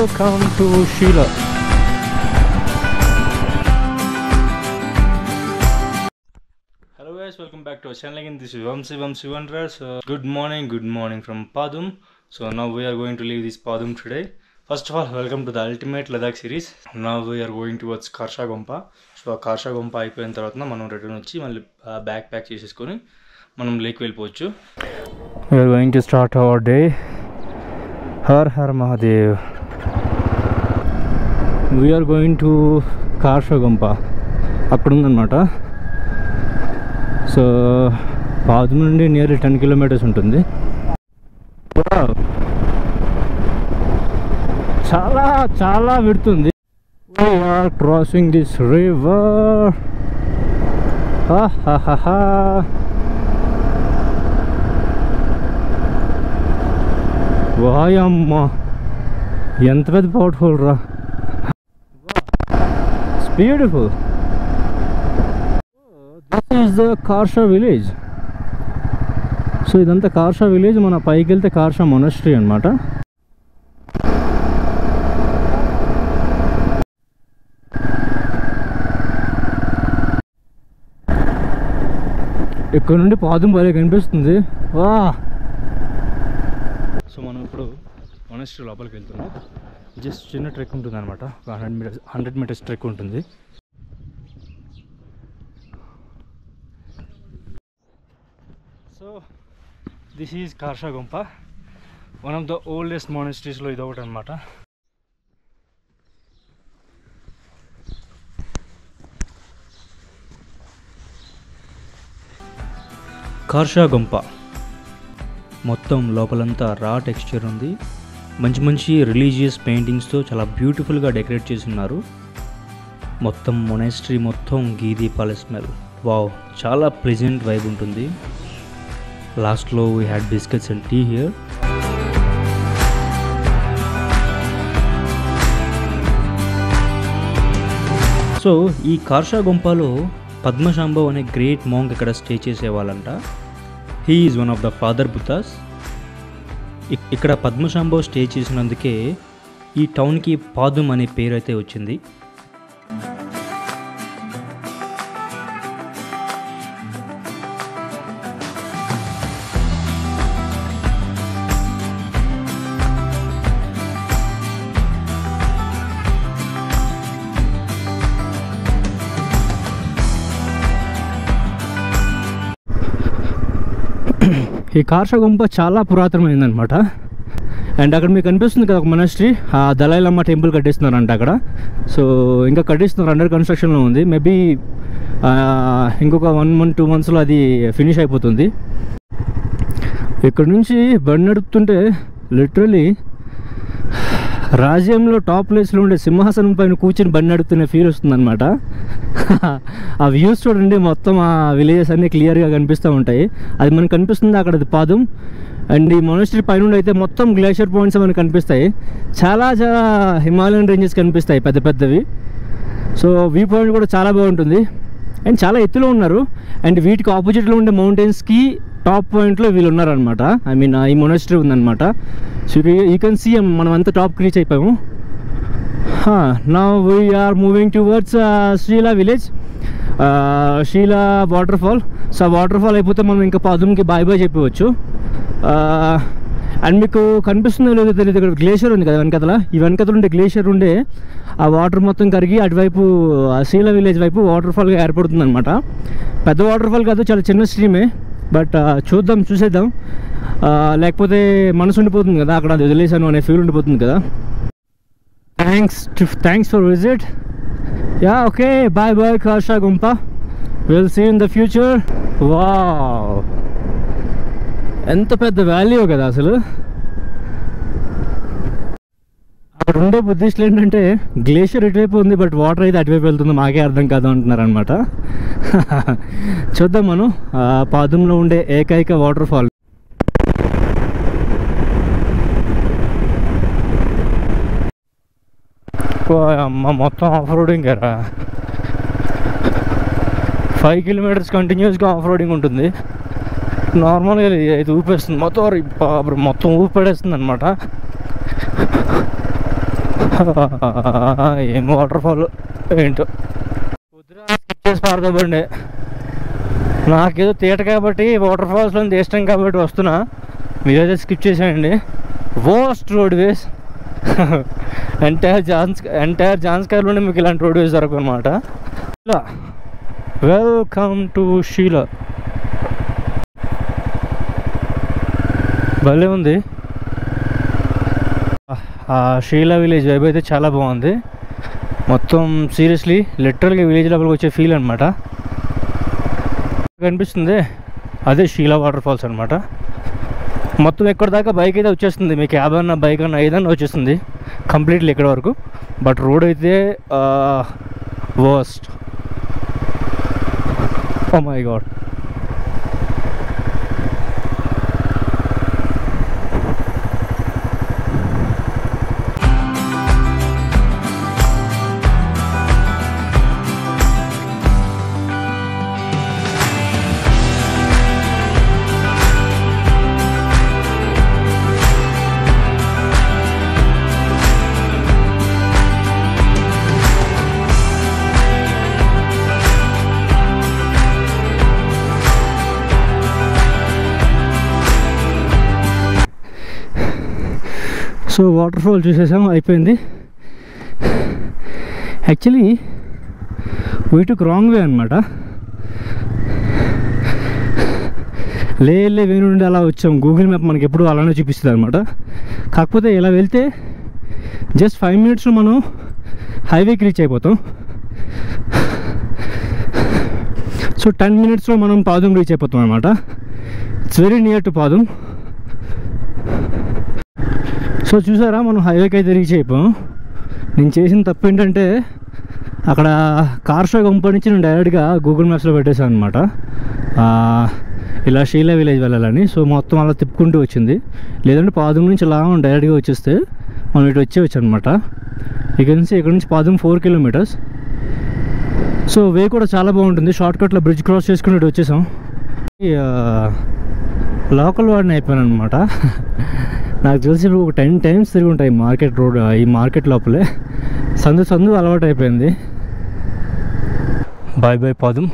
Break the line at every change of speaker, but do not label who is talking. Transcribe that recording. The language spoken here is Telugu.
welcome to Sheila. Hello guys, welcome back to our channel again. This is Vamsi Wonders. Good morning from Padum. So now we are going to leave this Padum today. First of all, welcome to the ultimate Ladakh series. Now we are going towards Karsha Gompa. So Karsha Gompa అయిపోయిన తర్వాత మనం రిటర్న్ వచ్చి మళ్ళీ బ్యాక్ ప్యాక్ చేసేసుకొని మనం లేక్ వెళ్ళిపోవచ్చు. We are going to start our day. Har Har Mahadev. We are going to Karsha Gompa. అక్కడ ఉందన్నమాట. సో పాదం నుండి నియర్లీ 10 కిలోమీటర్స్ ఉంటుంది. చాలా చాలా విడుతుంది. We are crossing this river. వాయమ్మ ఎంత పెద్ద పవర్ ఫుల్ రా. It's beautiful. This is the Karsha village. So ఇదంతా కార్షా విలేజ్. మన పైకి వెళ్తే కార్షా మొనస్ట్రీ అనమాట. ఇక్కడ నుండి పాదం భలే కనిపిస్తుంది. వా. సో మనం ఇప్పుడు మొనస్ట్రీ లోపలికి వెళ్తున్నాం. జస్ట్ చిన్న ట్రెక్ ఉంటుంది అనమాట. 100 మీటర్స్ ట్రెక్ ఉంటుంది. So this is Karsha Gompa, one of the oldest మొనస్ట్రీస్లో ఇది ఒకటి అనమాట. Karsha Gompa మొత్తం లోపలంతా రా టెక్స్చర్ ఉంది. మంచి రిలీజియస్ పెయింటింగ్స్తో చాలా బ్యూటిఫుల్గా డెకరేట్ చేసి ఉన్నారు. మొత్తం మొనాస్ట్రీ మొత్తం ఘీ దీపాల స్మెల్. వావ్, చాలా ప్లెజెంట్ వైబ్ ఉంటుంది. లాస్ట్లో we had biscuits and tea here. So ఈ Karsha Gompaలో పద్మశాంభవ్ అనే గ్రేట్ మాంక్ ఇక్కడ స్టే చేసేవాళ్ళంట. He is one of the father Buddhas. ఇక్కడ పద్మశాంభవ్ స్టే చేసినందుకే ఈ టౌన్కి పాదుమ్ అనే పేరు అయితే వచ్చింది. ఈ Karsha Gompa చాలా పురాతనమైందనమాట. అండ్ అక్కడ మీకు కనిపిస్తుంది కదా ఒక మొనాస్ట్రీ, ఆ దలై లామా టెంపుల్ కట్టిస్తున్నారంట అక్కడ. సో ఇంకా కట్టిస్తున్నారు, అండర్ కన్స్ట్రక్షన్లో ఉంది. మేబీ ఇంకొక 1-2 మంత్స్లో అది ఫినిష్ అయిపోతుంది. ఇక్కడ నుంచి బండి నడుపుతుంటే లిటరలీ రాజ్యంలో టాప్ ప్లేస్లో ఉండే సింహాసనం పైన కూర్చొని బండి నడుపుతున్న ఫీల్ వస్తుంది అనమాట. ఆ వ్యూస్ చూడండి, మొత్తం ఆ విలేజెస్ అన్నీ క్లియర్గా కనిపిస్తూ ఉంటాయి. అది మనకు కనిపిస్తుంది అక్కడ, అది పాదం. అండ్ ఈ మొనాస్ట్రీ పైన అయితే మొత్తం గ్లేషియర్ పాయింట్స్ మనకు కనిపిస్తాయి. చాలా హిమాలయన్ రేంజెస్ కనిపిస్తాయి పెద్ద పెద్దవి. సో వ్యూ పాయింట్ కూడా చాలా బాగుంటుంది. అండ్ చాలా ఎత్తులో ఉన్నారు. అండ్ వీటికి ఆపోజిట్లో ఉండే మౌంటైన్స్కి టాప్ పాయింట్లో వీళ్ళు ఉన్నారనమాట. ఐ మీన్ ఈ మొనాస్ట్రీ ఉందన్నమాట. సో యూ కెన్ సీ మనం అంతా టాప్కి రీచ్ అయిపోయాము. Now we are moving towards Shrila village, Sheela waterfall. So ఆ వాటర్ఫాల్ అయిపోతే మనం ఇంకా పాదుమ్కి బాయ్ చెప్పవచ్చు. అండ్ మీకు కనిపిస్తుందో లేదో తెలియదు, ఇక్కడ గ్లేషియర్ ఉంది కదా వెనకతల. ఈ వెనకతలు ఉండే గ్లేషియర్ ఉండే ఆ వాటర్ మొత్తం కరిగి అటువైపు శ్రీలా విలేజ్ వైపు వాటర్ఫాల్గా ఏర్పడుతుంది అనమాట. పెద్ద వాటర్ఫాల్ కాదు, చాలా చిన్న స్ట్రీమే. బట్ చూసేద్దాం. లేకపోతే మనసు ఉండిపోతుంది కదా అక్కడ, అది వదిలేసాను అనే ఫీల్ ఉండిపోతుంది కదా. Thanks for visit. Yeah okay, bye Karsha Gompa. Will see in the future. Wow, ఎంత పెద్ద వాల్యూ కదా అసలు. అక్కడ ఉండే బుద్ధిస్టులు ఏంటంటే గ్లేషియర్ ఇటువైపు ఉంది, బట్ వాటర్ అయితే అటువైపు వెళ్తుంది, మాకే అర్థం కాదు అంటున్నారు అనమాట. చూద్దాం మనం పాదంలో ఉండే ఏకైక వాటర్ ఫాల్. అమ్మ మొత్తం ఆఫ్ రోడింగ్ రా. 5 కిలోమీటర్స్ కంటిన్యూస్గా ఆఫ్ రోడింగ్ ఉంటుంది. నార్మల్గా ఇది ఊపేస్తుంది మొత్తం ఊపి పడేస్తుంది అనమాట. ఏం వాటర్ ఫాల్ ఏంటో కుదిరా స్కిప్ చేసి పారదాబండి. నాకేదో తీట కాబట్టి వాటర్ ఫాల్స్లో ఇష్టం కాబట్టి వస్తున్నా, మీరైతే స్కిప్ చేసేయండి. వర్స్ట్ రోడ్ వేస్ ఎంటైర్ జాన్స్కర్లోనే మీకు ఇలాంటి రోడ్ వేస్ దొరకవు అనమాట. Welcome to Sheela. భలే ఉంది ఆ షీలా విలేజ్ వైబ్ అయితే చాలా బాగుంది. మొత్తం సీరియస్లీ లిటరల్గా విలేజ్ లోపలికి వచ్చే ఫీల్ అనమాట కనిపిస్తుంది. అదే షీలా వాటర్ ఫాల్స్ అనమాట. మొత్తం ఎక్కడి దాకా బైక్ అయితే వచ్చేస్తుంది, మీ క్యాబ్ అన్న బైక్ అన్న ఏదన్నా వచ్చేస్తుంది కంప్లీట్లీ ఇక్కడ వరకు. బట్ రోడ్ అయితే worst. Oh my god. So waterfall చూసేసాం, అయిపోయింది. Actually we took wrong way అనమాట. లే వే నుండి అలా వచ్చాం. గూగుల్ మ్యాప్ మనకి ఎప్పుడు అలానే చూపిస్తుంది అనమాట. కాకపోతే ఇలా వెళ్తే జస్ట్ 5 minutesలో మనం హైవేకి రీచ్ అయిపోతాం. సో 10 minutesలో మనం పాదం రీచ్ అయిపోతాం అనమాట. ఇట్స్ వెరీ నియర్ టు పాదం. సో చూసారా, మనం హైవేకి అయితే రీచ్ అయిపోయాం. నేను చేసిన తప్పు ఏంటంటే అక్కడ కార్ షో కంపెనీ నుంచి నేను డైరెక్ట్గా గూగుల్ మ్యాప్స్లో పెట్టేశాను అనమాట ఇలా షీలా విలేజ్ వెళ్ళాలని. సో మొత్తం అలా తిప్పుకుంటూ వచ్చింది. లేదంటే పాదం నుంచి అలా డైరెక్ట్గా వచ్చేస్తే మనం ఇటు వచ్చేవచ్చు అనమాట. ఇక్కడ నుంచి పాదం 4 kilometers. సో వే కూడా చాలా బాగుంటుంది. షార్ట్కట్లో బ్రిడ్జ్ క్రాస్ చేసుకుని ఇటు వచ్చేసాం. లోకల్ వాడిని అయిపోయాను అనమాట. నాకు తెలిసి ఒక 10 times తిరిగి ఉంటాయి మార్కెట్ రోడ్. ఈ మార్కెట్ లోపలే సందు అలవాటు అయిపోయింది. బాయ్ పాదం.